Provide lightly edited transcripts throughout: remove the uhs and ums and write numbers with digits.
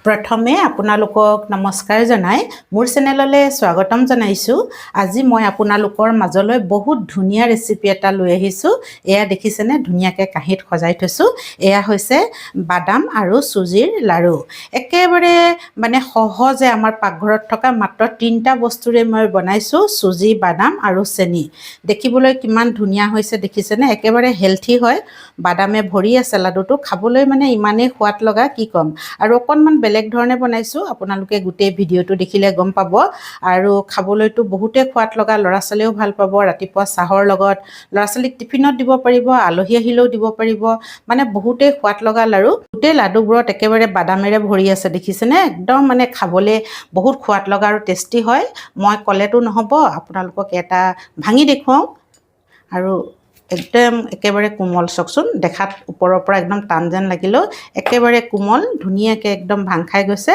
প্ৰথমে আপোনালোকক নমস্কাৰ জনাই মোৰ চেনেললৈ স্বাগতম জনাইছোঁ। আজি মই আপোনালোকৰ মাজলৈ বহুত ধুনীয়া ৰেচিপি এটা লৈ আহিছোঁ। এয়া দেখিছেনে, ধুনীয়াকৈ কাঁহীত সজাই থৈছোঁ। এয়া হৈছে বাদাম আৰু চুজিৰ লাড়ু। একেবাৰে সহজে আমাৰ পাকঘৰত থকা মাত্ৰ 3টা বস্তুৰে মই বনাইছোঁ, চুজি, বাদাম আৰু চেনি। দেখিবলৈ কিমান ধুনীয়া হৈছে দেখিছেনে, একেবাৰে হেলথি হয়। বাদামে ভৰি আছে লাডুটো, খাবলৈ ইমানেই সোৱাদ লগা কি ক'ম। আৰু অকণমান বেলেগ ধৰণে বনাইছোঁ, আপোনালোকে গোটেই ভিডিঅ'টো দেখিলে গম পাব। আৰু খাবলৈতো বহুতেই সোৱাদ লগা, ল'ৰা ছোৱালীয়েও ভাল পাব। ৰাতিপুৱা চাহৰ লগত ল'ৰা ছোৱালীক টিফিনত দিব পাৰিব, আলহী আহিলেও দিব পাৰিব। বহুতেই সোৱাদ লগা লাড়ু। গোটেই লাডুবোৰত একেবাৰে বাদামেৰে ভৰি আছে দেখিছেনে, একদম খাবলৈ বহুত সোৱাদ লগা আৰু টেষ্টি হয়। মই ক'লেতো নহ'ব, আপোনালোকক এটা ভাঙি দেখুৱাওঁ। আৰু একদম একেবাৰে কোমল, চাওকচোন, দেখাত ওপৰৰ পৰা একদম টান যেন লাগিলেও একেবাৰে কোমল, ধুনীয়াকৈ একদম ভাং খাই গৈছে।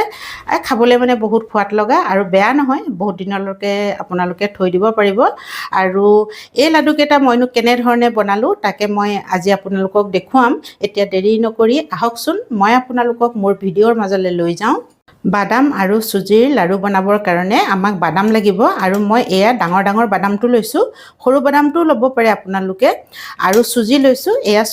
খাবলৈ বহুত সোৱাদ লগা আৰু বেয়া নহয়, বহুত দিনলৈকে আপোনালোকে থৈ দিব পাৰিব। আৰু এই লাডুকেইটা মইনো কেনেধৰণে বনালোঁ তাকে মই আজি আপোনালোকক দেখুৱাম। এতিয়া দেৰি নকৰি আহকচোন, মই আপোনালোকক মোৰ ভিডিঅ'ৰ মাজলৈ লৈ যাওঁ। বাদাম আৰু চুজিৰ লাড়ু বনাবৰ কাৰণে আমাক বাদাম লাগিব, আৰু মই এয়া ডাঙৰ ডাঙৰ বাদামটো লৈছোঁ, সৰু বাদামটোও ল'ব পাৰে আপোনালোকে। আৰু চুজি লৈছোঁ, এয়া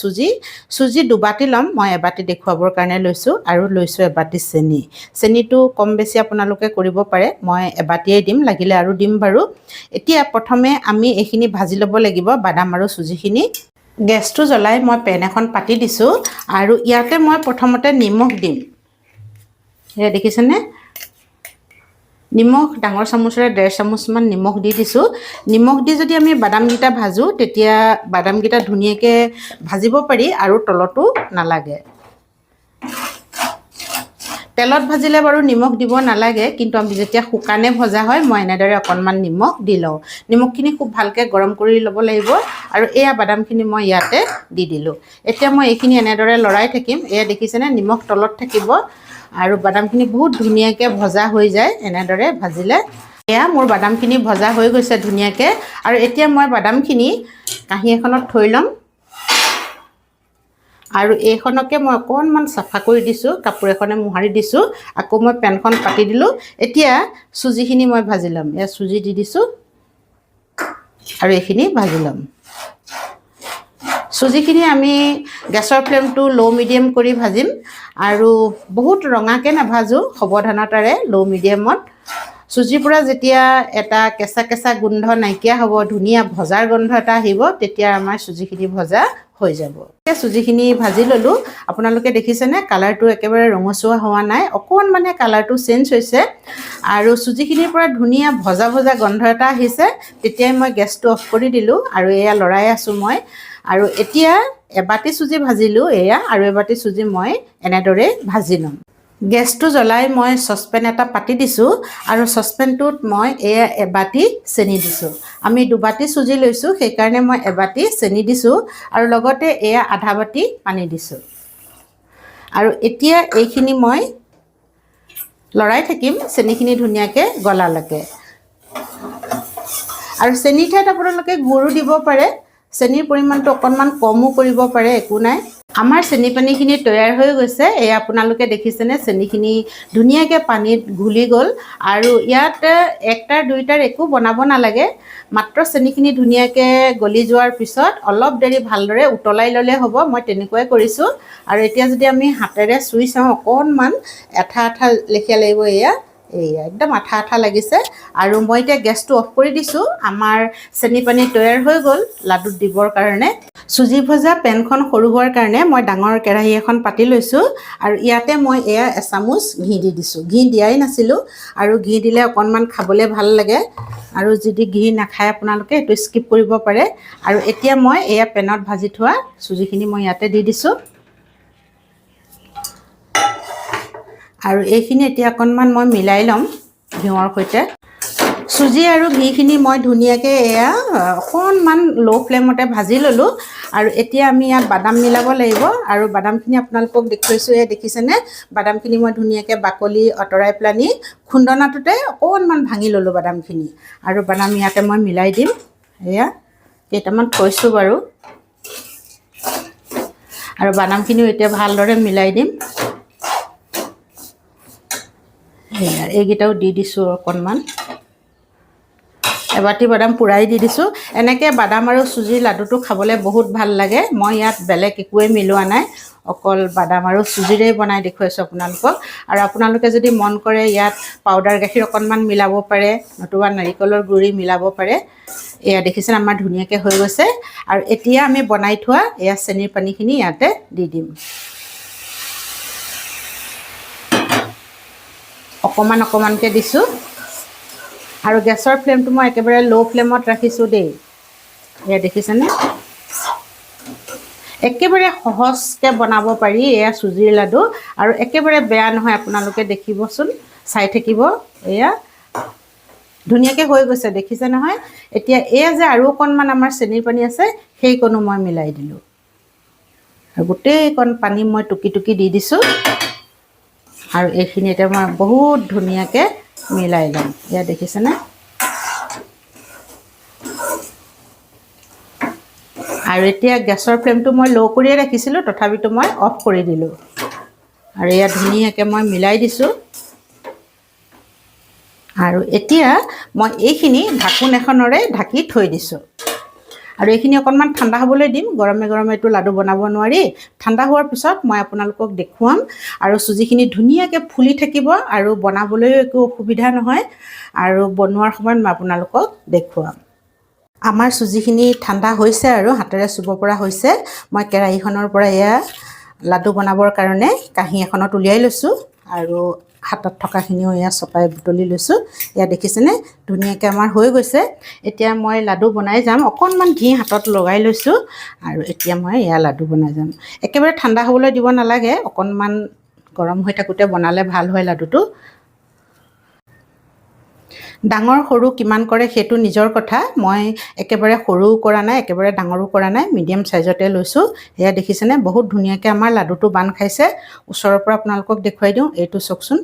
চুজি 2 বাটি ল'ম, মই এবাটি দেখুৱাবৰ কাৰণে লৈছোঁ। আৰু লৈছোঁ এবাটি চেনি। চেনিটো কম বেছি আপোনালোকে কৰিব পাৰে, মই এবাটিয়েই দিম, লাগিলে আৰু দিম বাৰু। এতিয়া প্ৰথমে আমি এইখিনি ভাজি ল'ব লাগিব, বাদাম আৰু চুজিখিনি। গেছটো জ্বলাই মই পেন এখন পাতি দিছোঁ, আৰু ইয়াতে মই প্ৰথমতে নিমখ দিম। এয়া দেখিছেনে, নিমখ ডাঙৰ চামুচেৰে 1.5 চামুচমান নিমখ দি দিছোঁ। নিমখ দি যদি আমি বাদামকেইটা ভাজোঁ, তেতিয়া বাদামকেইটা ধুনীয়াকৈ ভাজিব পাৰি আৰু তলতো নালাগে। তেলত ভাজিলে বাৰু নিমখ দিব নালাগে, কিন্তু আমি যেতিয়া শুকানে ভজা হয় মই এনেদৰে অকণমান নিমখ দি লওঁ। নিমখখিনি খুব ভালকৈ গৰম কৰি ল'ব লাগিব। আৰু এয়া বাদামখিনি মই ইয়াতে দি দিলোঁ। এতিয়া মই এইখিনি এনেদৰে লৰাই থাকিম। এয়া দেখিছেনে, নিমখ তলত থাকিব আৰু বাদামখিনি বহুত ধুনীয়াকৈ ভজা হৈ যায় এনেদৰে ভাজিলে। এয়া মোৰ বাদামখিনি ভজা হৈ গৈছে ধুনীয়াকৈ। আৰু এতিয়া মই বাদামখিনি কাঁহী এখনত থৈ ল'ম। আৰু এইখনকে মই অকণমান চাফা কৰি দিছোঁ, কাপোৰ এখনে মোহাৰি দিছোঁ। আকৌ মই পেনখন পাতি দিলোঁ। এতিয়া চুজিখিনি মই ভাজি ল'ম। এয়া চুজি দি দিছোঁ আৰু এইখিনি ভাজি ল'ম। চুজিখিনি আমি গেছৰ ফ্লেমটো ল' মিডিয়াম কৰি ভাজিম, আৰু বহুত ৰঙাকৈ নাভাজোঁ, সাৱধানতাৰে ল' মিডিয়ামত। চুজিৰ পৰা যেতিয়া এটা কেঁচা কেঁচা গোন্ধ নাইকিয়া হ'ব, ধুনীয়া ভজাৰ গোন্ধ এটা আহিব, তেতিয়া আমাৰ চুজিখিনি ভজা হৈ যাব। চুজিখিনি ভাজি ল'লোঁ। আপোনালোকে দেখিছেনে, কালাৰটো একেবাৰে ৰঙচুৱা হোৱা নাই, অকণমান কালাৰটো চেঞ্জ হৈছে। আৰু চুজিখিনিৰ পৰা ধুনীয়া ভজা ভজা গন্ধ এটা আহিছে। তেতিয়াই মই গেছটো অফ কৰি দিলোঁ, আৰু এয়া লৰাই আছোঁ মই। আৰু এতিয়া এবাটি চুজি ভাজিলোঁ, এয়া আৰু এবাটি চুজি মই এনেদৰে ভাজি ল'ম। গেছটো জ্বলাই মই চচপেন এটা পাতি দিছোঁ, আৰু চচপেনটোত মই এয়া এবাটি চেনি দিছোঁ। আমি 2 বাটি চুজি লৈছোঁ, সেইকাৰণে মই এবাটি চেনি দিছোঁ, আৰু লগতে এয়া আধা বাটি পানী দিছোঁ। আৰু এতিয়া এইখিনি মই লৰাই থাকিম চেনিখিনি ধুনীয়াকৈ গলালৈকে। আৰু চেনিৰ ঠাইত আপোনালোকে গুড়ো দিব পাৰে, চেনিৰ পৰিমাণটো অকণমান কমো কৰিব পাৰে, একো নাই। আমাৰ চেনি পানীখিনি তৈয়াৰ হৈ গৈছে। এয়া আপোনালোকে দেখিছেনে, চেনিখিনি ধুনীয়াকৈ পানীত ঘুলি গ'ল। আৰু ইয়াত 1টাৰ 2টাৰ একো বনাব নালাগে, মাত্ৰ চেনিখিনি ধুনীয়াকৈ গলি যোৱাৰ পিছত অলপ দেৰি ভালদৰে উতলাই ল'লে হ'ব। মই তেনেকুৱাই কৰিছোঁ। আৰু এতিয়া যদি আমি হাতেৰে চুই চাওঁ, অকণমান আঠা আঠা লেখীয়া লাগিব। এয়া একদম আঠা আঠা লাগিছে। আৰু মই এতিয়া গেছটো অফ কৰি দিছোঁ। আমাৰ চেনি পানী তৈয়াৰ হৈ গ'ল লাডুত দিবৰ কাৰণে। চুজি ভজা পেনখন সৰু হোৱাৰ কাৰণে মই ডাঙৰ কেৰাহী এখন পাতি লৈছোঁ, আৰু ইয়াতে মই এয়া এচামুচ ঘি দি দিছোঁ। ঘি দিয়াই নাছিলোঁ, আৰু ঘি দিলে অকণমান খাবলৈ ভাল লাগে। আৰু যদি ঘি নাখায় আপোনালোকে এইটো স্কিপ কৰিব পাৰে। আৰু এতিয়া মই এয়া পেনত ভাজি থোৱা চুজিখিনি মই ইয়াতে দি দিছোঁ। আৰু এইখিনি এতিয়া অকণমান মই মিলাই ল'ম ঘিউৰ সৈতে। চুজি আৰু ঘিখিনি মই ধুনীয়াকৈ এয়া অকণমান ল' ফ্লেমতে ভাজি ল'লোঁ। আৰু এতিয়া আমি ইয়াত বাদাম মিলাব লাগিব। আৰু বাদামখিনি আপোনালোকক দেখুৱাইছোঁ, এয়া দেখিছেনে, বাদামখিনি মই ধুনীয়াকৈ বাকলি আঁতৰাই পেলানি খুন্দনাটোতে অকণমান ভাঙি ল'লোঁ বাদামখিনি। আৰু বাদাম ইয়াতে মই মিলাই দিম। এয়া কেইটামান থৈছোঁ বাৰু। আৰু বাদামখিনিও এতিয়া ভালদৰে মিলাই দিম। এইকেইটাও দি দিছোঁ অকণমান। এবাটি বাদাম পুৰাই দি দিছোঁ। এনেকৈ বাদাম আৰু চুজিৰ লাডুটো খাবলৈ বহুত ভাল লাগে। মই ইয়াত বেলেগ একোৱে মিলোৱা নাই, অকল বাদাম আৰু চুজিৰেই বনাই দেখুৱাইছোঁ আপোনালোকক। আৰু আপোনালোকে যদি মন কৰে ইয়াত পাউডাৰ গাখীৰ অকণমান মিলাব পাৰে, নতুবা নাৰিকলৰ গুড়ি মিলাব পাৰে। এয়া দেখিছেনে আমাৰ ধুনীয়াকৈ হৈ গৈছে। আৰু এতিয়া আমি বনাই থোৱা এয়া চেনিৰ পানীখিনি ইয়াতে দি দিম। অকণমান অকণমানকৈ দিছোঁ। আৰু গেছৰ ফ্লেমটো মই একেবাৰে ল' ফ্লেমত ৰাখিছোঁ দেই। এয়া দেখিছেনে, একেবাৰে সহজকৈ বনাব পাৰি এয়া চুজিৰ লাডু। আৰু একেবাৰে বেয়া নহয়, আপোনালোকে দেখিবচোন, চাই থাকিব। এয়া ধুনীয়াকৈ হৈ গৈছে, দেখিছে নহয়। এতিয়া এয়া যে আৰু অকণমান আমাৰ চেনিৰ পানী আছে, সেইকণো মই মিলাই দিলোঁ। আৰু গোটেইকণ পানী মই টুকি টুকি দি দিছোঁ। আৰু এইখিনি এতিয়া মই বহুত ধুনীয়াকৈ মিলাই ল'ম। এয়া দেখিছেনে। আৰু এতিয়া গেছৰ ফ্লেমটো মই ল' কৰিয়ে ৰাখিছিলোঁ, তথাপিতো মই অফ কৰি দিলোঁ। আৰু এয়া ধুনীয়াকৈ মই মিলাই দিছোঁ। আৰু এতিয়া মই এইখিনি ঢাকোন এখনেৰে ঢাকি থৈ দিছোঁ। আৰু এইখিনি অকণমান ঠাণ্ডা হ'বলৈ দিম। গৰমে গৰমে এইটো লাডু বনাব নোৱাৰি। ঠাণ্ডা হোৱাৰ পিছত মই আপোনালোকক দেখুৱাম। আৰু চুজিখিনি ধুনীয়াকৈ ফুলি থাকিব আৰু বনাবলৈও একো অসুবিধা নহয়। আৰু বনোৱাৰ সময়ত মই আপোনালোকক দেখুৱাম। আমাৰ চুজিখিনি ঠাণ্ডা হৈছে আৰু হাতেৰে চুব পৰা হৈছে। মই কেৰাহীখনৰ পৰা এয়া লাডু বনাবৰ কাৰণে কাঁহী এখনত উলিয়াই লৈছোঁ। আৰু হাতত থকাখিনিও এয়া চপাই বুটলি লৈছোঁ। এয়া দেখিছেনে ধুনীয়াকৈ আমাৰ হৈ গৈছে। এতিয়া মই লাডু বনাই যাম। অকণমান ঘি হাতত লগাই লৈছোঁ। আৰু এতিয়া মই এয়া লাডু বনাই যাম। একেবাৰে ঠাণ্ডা হ'বলৈ দিব নালাগে, অকণমান গৰম হৈ থাকোঁতে বনালে ভাল হয় লাডুটো। ডাঙৰ সৰু কিমান কৰে সেইটো নিজৰ কথা। মই একেবাৰে সৰুও কৰা নাই, একেবাৰে ডাঙৰো কৰা নাই, মিডিয়াম চাইজতে লৈছোঁ। এয়া দেখিছেনে বহুত ধুনীয়াকৈ আমাৰ লাডুটো বান্ধ খাইছে। ওচৰৰ পৰা আপোনালোকক দেখুৱাই দিওঁ। এইটো চাওকচোন,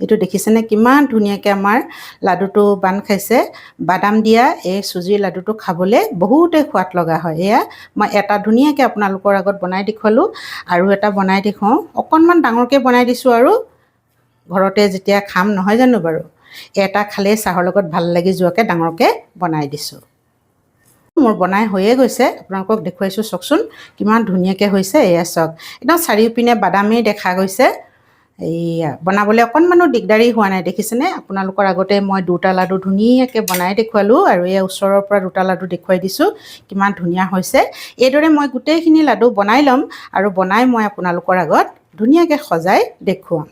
এইটো দেখিছেনে কিমান ধুনীয়াকৈ আমাৰ লাডুটো বান্ধ খাইছে। বাদাম দিয়া এই চুজিৰ লাডুটো খাবলৈ বহুতেই সোৱাদ লগা হয়। এয়া মই এটা ধুনীয়াকৈ আপোনালোকৰ আগত বনাই দেখুৱালোঁ। আৰু এটা বনাই দেখুৱাওঁ, অকণমান ডাঙৰকৈ বনাই দিছোঁ। আৰু ঘৰতে যেতিয়া খাম নহয় জানো বাৰু, এটা খালেই চাহৰ লগত ভাল লাগি যোৱাকৈ ডাঙৰকৈ বনাই দিছোঁ। মোৰ বনাই হৈয়ে গৈছে, আপোনালোকক দেখুৱাইছোঁ চাওকচোন কিমান ধুনীয়াকৈ হৈছে। এয়া চাওক, একদম চাৰিওপিনে বাদামেই দেখা গৈছে। এইয়া বনাবলৈ অকণমানো দিগদাৰী হোৱা নাই, দেখিছেনে। আপোনালোকৰ আগতে মই দুটা লাডু ধুনীয়াকৈ বনাই দেখুৱালোঁ। আৰু এই ওচৰৰ পৰা দুটা লাডু দেখুৱাই দিছোঁ, কিমান ধুনীয়া হৈছে। এইদৰে মই গোটেইখিনি লাডু বনাই ল'ম। আৰু বনাই মই আপোনালোকৰ আগত ধুনীয়াকৈ সজাই দেখুৱাম।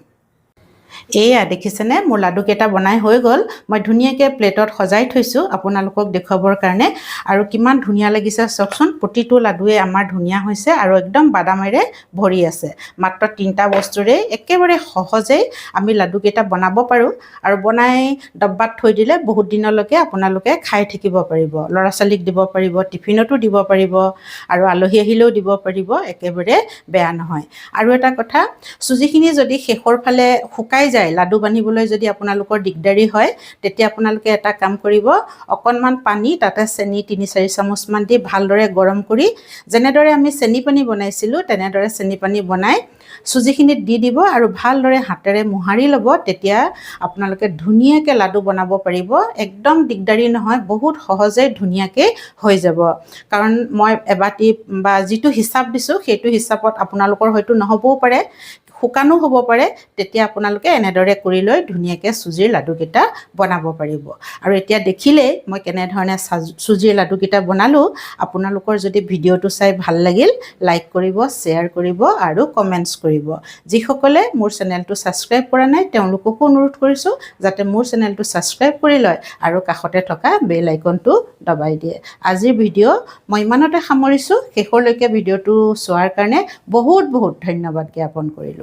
এয়া দেখিছেনে মোৰ লাডুকেইটা বনাই হৈ গ'ল। মই ধুনীয়াকৈ প্লেটত সজাই থৈছোঁ আপোনালোকক দেখুৱাবৰ কাৰণে। আৰু কিমান ধুনীয়া লাগিছে চাওকচোন, প্ৰতিটো লাডুৱে আমাৰ ধুনীয়া হৈছে। আৰু একদম বাদামেৰে ভৰি আছে। মাত্ৰ 3টা বস্তুৰে একেবাৰে সহজেই আমি লাডুকেইটা বনাব পাৰোঁ। আৰু বনাই ডব্বাত থৈ দিলে বহুত দিনলৈকে আপোনালোকে খাই থাকিব পাৰিব। ল'ৰা ছোৱালীক দিব পাৰিব, টিফিনতো দিব পাৰিব, আৰু আলহী আহিলেও দিব পাৰিব, একেবাৰে বেয়া নহয়। আৰু এটা কথা, চুজিখিনি যদি শেষৰ ফালে শুকাই যায়, লাডু বান্ধিবলৈ যদি আপোনালোকৰ দিগদাৰী হয়, তেতিয়া আপোনালোকে এটা কাম কৰিব, অকণমান পানী তাতে চেনি 3-4 চামুচমান দি ভালদৰে গৰম কৰি, যেনেদৰে আমি চেনি পানী বনাইছিলোঁ তেনেদৰে চেনি পানী বনাই চুজিখিনিত দি দিব। আৰু ভালদৰে হাতেৰে মোহাৰি ল'ব। তেতিয়া আপোনালোকে ধুনীয়াকৈ লাডু বনাব পাৰিব। একদম দিগদাৰী নহয়, বহুত সহজে ধুনীয়াকৈ হৈ যাব। কাৰণ মই এবাটি বা যিটো হিচাপ দিছোঁ সেইটো হিচাপত আপোনালোকৰ হয়তো নহ'বও পাৰে, শুকানো হ'ব পাৰে। তেতিয়া আপোনালোকে এনেদৰে কৰি লৈ ধুনীয়াকৈ চুজিৰ লাডুকেইটা বনাব পাৰিব। আৰু এতিয়া দেখিলেই মই কেনেধৰণে চুজিৰ লাডুকেইটা বনালোঁ। আপোনালোকৰ যদি ভিডিঅ'টো চাই ভাল লাগিল, লাইক কৰিব, শ্বেয়াৰ কৰিব আৰু কমেণ্টছ কৰিব। যিসকলে মোৰ চেনেলটো ছাবস্ক্ৰাইব কৰা নাই তেওঁলোককো অনুৰোধ কৰিছোঁ যাতে মোৰ চেনেলটো ছাবস্ক্ৰাইব কৰি লয় আৰু কাষতে থকা বেল আইকনটো দবাই দিয়ে। আজিৰ ভিডিঅ' মই ইমানতে সামৰিছোঁ। শেষলৈকে ভিডিঅ'টো চোৱাৰ কাৰণে বহুত বহুত ধন্যবাদ জ্ঞাপন কৰিলোঁ।